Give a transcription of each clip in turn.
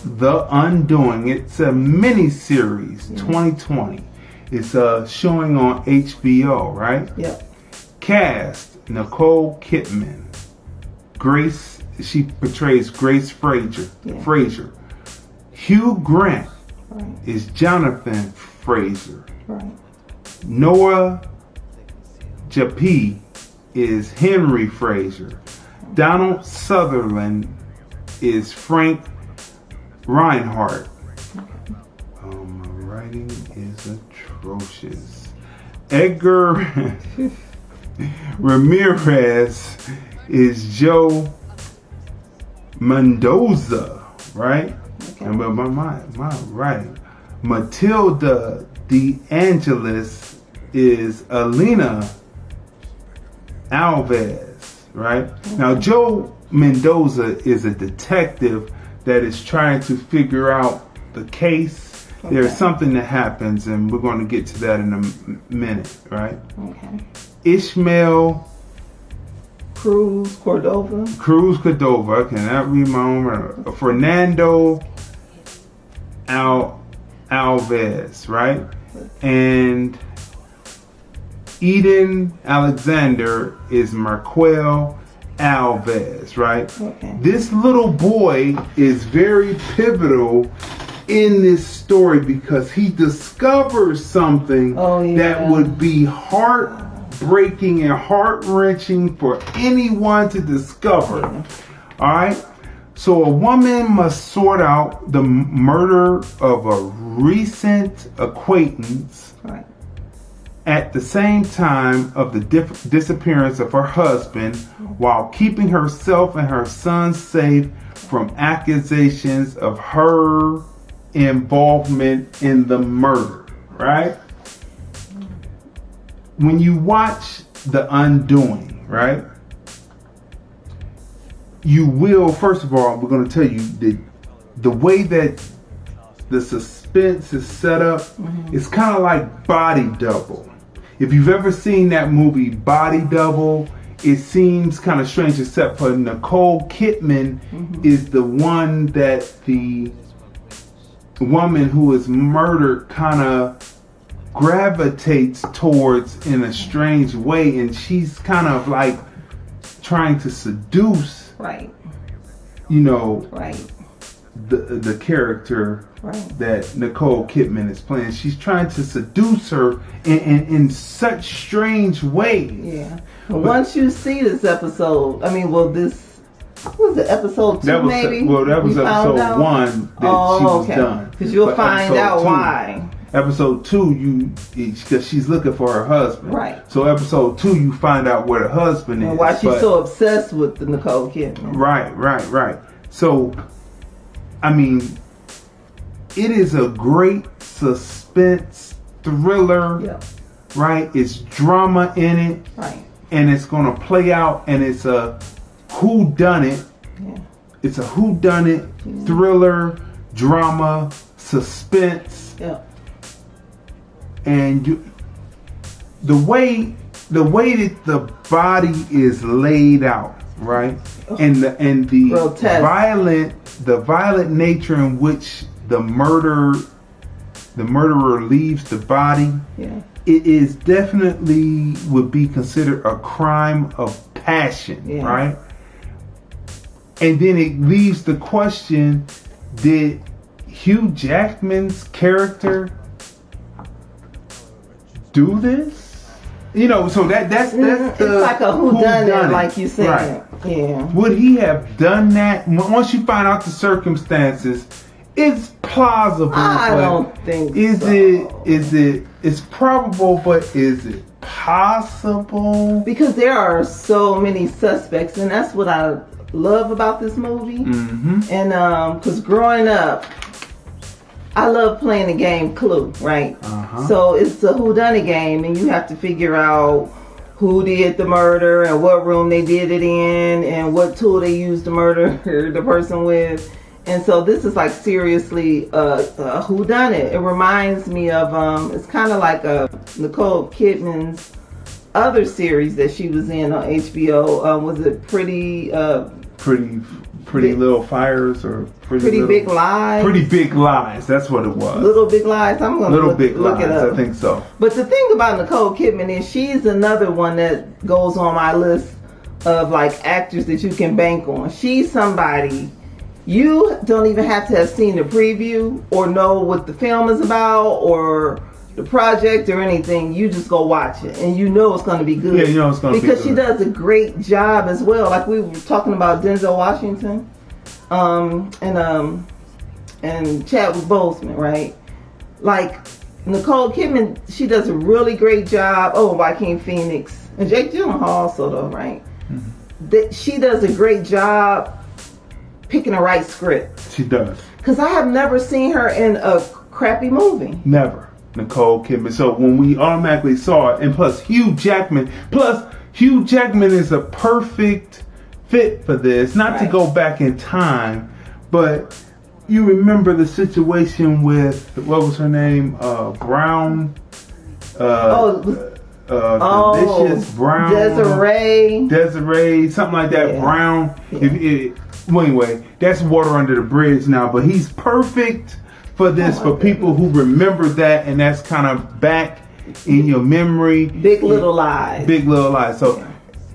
The Undoing. It's a mini-series, 2020. It's showing on HBO, right? Yep. Cast: Nicole Kidman. Grace, she portrays Grace Fraser. Hugh Grant is Jonathan Fraser. Right. Noah Japie is Henry Fraser. Donald Sutherland is Frank Reinhardt. My writing is atrocious. Edgar Ramirez is Joe Mendoza, right? Okay. But my writing. Matilda De Angelis is Alina Alves, right? Okay. Now, Joe Mendoza is a detective that is trying to figure out the case. Okay. There's something that happens, and we're going to get to that in a minute, right? Okay. Ishmael Cruz Cordova. I cannot read my own writing. Fernando Alves, right? And Eden Alexander is Marquel Alves, right? Okay. This little boy is very pivotal in this story because he discovers something that would be heartbreaking and heart-wrenching for anyone to discover. All right? So a woman must sort out the murder of a recent acquaintance at the same time of the disappearance of her husband, while keeping herself and her son safe from accusations of her involvement in the murder, right? When you watch The Undoing, right, you will, first of all, we're going to tell you that the way that the suspense is set up, it's kind of like Body Double. If you've ever seen that movie Body Double, it seems kind of strange, except for Nicole Kidman is the one that the woman who is murdered kind of gravitates towards in a strange way, and she's kind of like trying to seduce, the character that Nicole Kidman is playing. She's trying to seduce her in such strange ways. Yeah. But once you see this episode, this was it, episode 2 maybe? That was episode 1 that she was done. Because you'll find out why. Episode 2, because she's looking for her husband. Right. So episode 2, you find out where the husband is. And why she's so obsessed with the Nicole Kidman. Right. So, it is a great suspense thriller, right? It's drama in it, and it's going to play out, and it's a whodunit. It's a whodunit thriller, drama, suspense, and the way that the body is laid out, right, and the violent nature in which the murderer leaves the body, it is definitely would be considered a crime of passion, right? And then it leaves the question: did Hugh Jackman's character do this? So that's it's like a whodunit, like you said. Right. Yeah. Would he have done that? Once you find out the circumstances, it's plausible. I don't think It's probable, but is it possible? Because there are so many suspects, and that's what I love about this movie. And because growing up, I love playing the game Clue, right? So it's a whodunit game, and you have to figure out who did the murder and what room they did it in and what tool they used to murder the person with. And so this is like seriously a whodunit. It reminds me of it's kind of like Nicole Kidman's other series that she was in on HBO. Was it Pretty Pretty Little Fires or Pretty Big Lies. Pretty Big Lies. That's what it was. Little Big Lies. I'm gonna look it up. I think so. But the thing about Nicole Kidman is she's another one that goes on my list of like actors that you can bank on. She's somebody you don't even have to have seen the preview or know what the film is about or the project or anything. You just go watch it and you know it's going to be good. Yeah, you know it's going to be good. Because she does a great job as well. Like we were talking about Denzel Washington and Chadwick Boseman, right? Like Nicole Kidman, she does a really great job. Oh, Joaquin Phoenix and Jake Gyllenhaal also though, right? Mm-hmm. That she does a great job picking the right script. She does. Because I have never seen her in a crappy movie. Never. Nicole Kidman. So when we automatically saw it, and plus Hugh Jackman is a perfect fit for this. Not to go back in time, but you remember the situation with, what was her name? Brown. Delicious Brown. Desiree, something like that. Yeah. Brown. Yeah. Well, anyway, that's water under the bridge now, but he's perfect for this, for people who remember that, and that's kind of back in your memory. Big Little Lies. So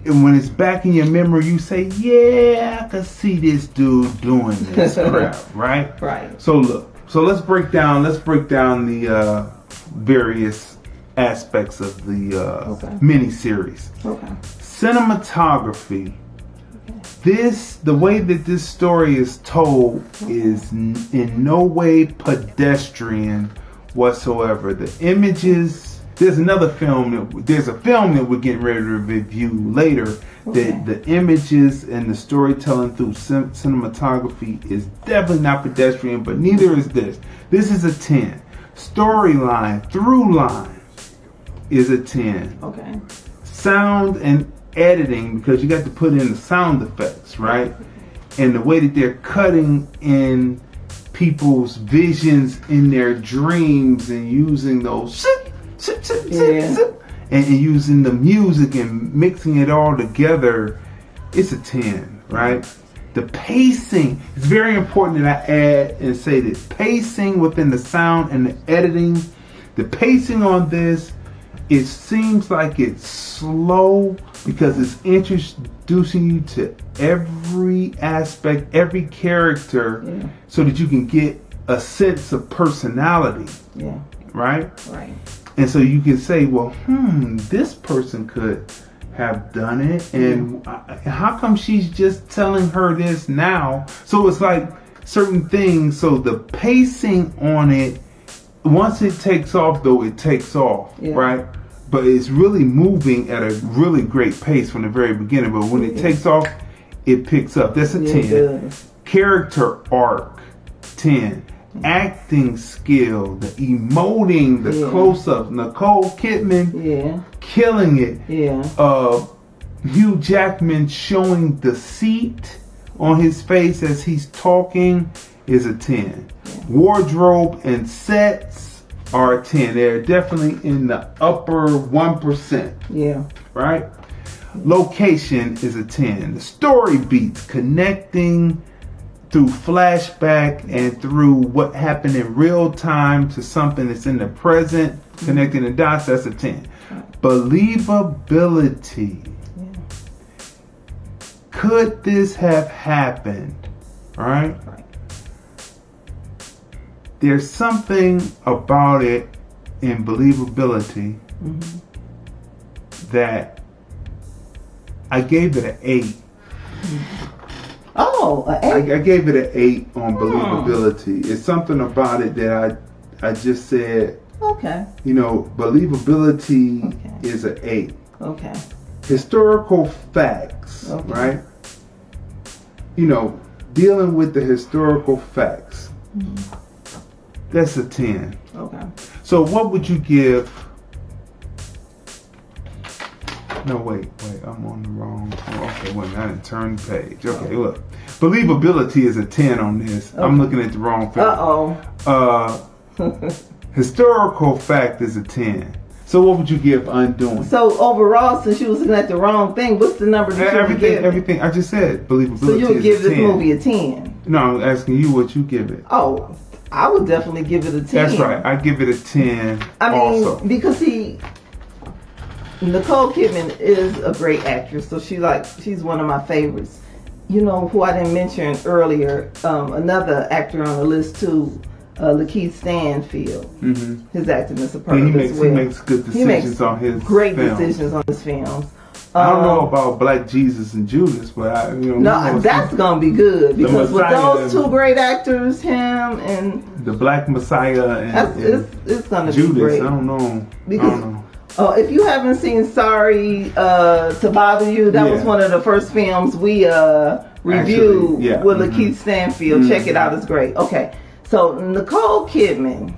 when it's back in your memory, you say, yeah, I can see this dude doing this crap, right? Right. So look, let's break down the various aspects of the mini-series. Okay. Cinematography. The way that this story is told is in no way pedestrian whatsoever. The images, there's a film that we're getting ready to review later. That the images and the storytelling through cinematography is definitely not pedestrian, but neither is this. This is a 10. Storyline, through line is a 10. Okay. Sound and editing, because you got to put in the sound effects, right? And the way that they're cutting in people's visions in their dreams and using those and using the music and mixing it all together, it's a 10, right? The pacing, it's very important that I add and say that pacing within the sound and the editing, the pacing on this, it seems like it's slow because it's introducing you to every aspect, every character, so that you can get a sense of personality. Yeah. Right? Right. And so you can say, well, this person could have done it, and how come she's just telling her this now? So it's like certain things. So the pacing on it, once it takes off, though, it takes off, right? But it's really moving at a really great pace from the very beginning. But when it takes off, it picks up. That's a 10. Character arc, 10. Acting skill, the emoting, the close-ups. Nicole Kidman, killing it. Hugh Jackman showing deceit on his face as he's talking is a 10. Wardrobe and sets are a 10. They're definitely in the upper 1%. Yeah. Right? Location is a 10. The story beats, connecting through flashback and through what happened in real time to something that's in the present, connecting the dots, that's a 10. Believability. Could this have happened? Right? There's something about it in believability that I gave it an 8. Oh, an 8? I gave it an 8 on believability. It's something about it that I just said, believability is an 8. Okay. Historical facts, right? Dealing with the historical facts. That's a 10. Okay. So what would you give? No, wait. I'm on the wrong. Okay, wait. I didn't turn the page. Okay, look. Believability is a 10 on this. I'm looking at the wrong film. Uh-oh. Historical fact is a 10. So what would you give Undoing? So overall, since you was looking at the wrong thing, what's the number that you would give? Everything I just said, believability. So you would give this 10. movie a 10? No, I'm asking you what you give it. Oh, I would definitely give it a 10. That's right. I give it a 10. I mean, also. because Nicole Kidman is a great actress, so she's one of my favorites. You know who I didn't mention earlier? Another actor on the list too, Lakeith Stanfield. Mm-hmm. His acting is superb as well. He makes good decisions on his great films. Decisions on his films. I don't know about Black Jesus and Judas, but that's gonna be good because with those two great actors, him and the Black Messiah and it's gonna Judas, be great. I don't know. Oh, if you haven't seen Sorry to Bother You, that was one of the first films we reviewed with Lakeith Stanfield. Check it out, it's great. Okay, so Nicole Kidman,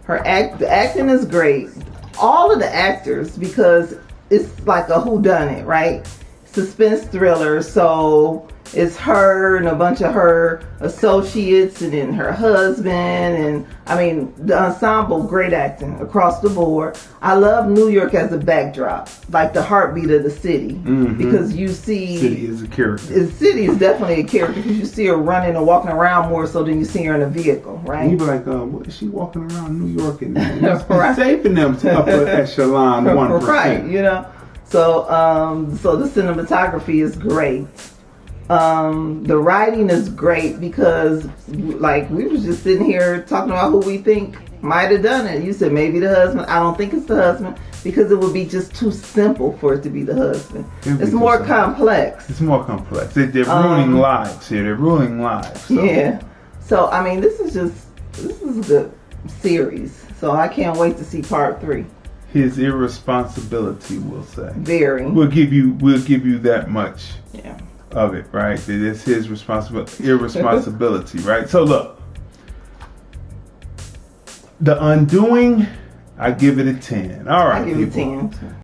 the acting is great. All of the actors, because it's like a whodunit, right? Suspense thriller, so it's her and a bunch of her associates and then her husband, and I mean the ensemble, great acting across the board. I love New York as a backdrop, like the heartbeat of the city, because you see city is a character. The city is definitely a character because you see her running and walking around more so than you see her in a vehicle, right? You be like, what is she walking around New York and saving them to upper echelon 1%, right? You know, so the cinematography is great. The writing is great because, like, we was just sitting here talking about who we think might have done it. You said maybe the husband. I don't think it's the husband because it would be just too simple for it to be the husband. It's more complex. It's more complex. They're ruining lives here. They're ruining lives. So. Yeah. So I mean, this is a good series. So I can't wait to see part 3. His irresponsibility, we'll say. Very. We'll give you that much. Yeah. Of it, right? That it's his irresponsibility, right? So look, The Undoing, I give it a 10. All right, I give it a 10.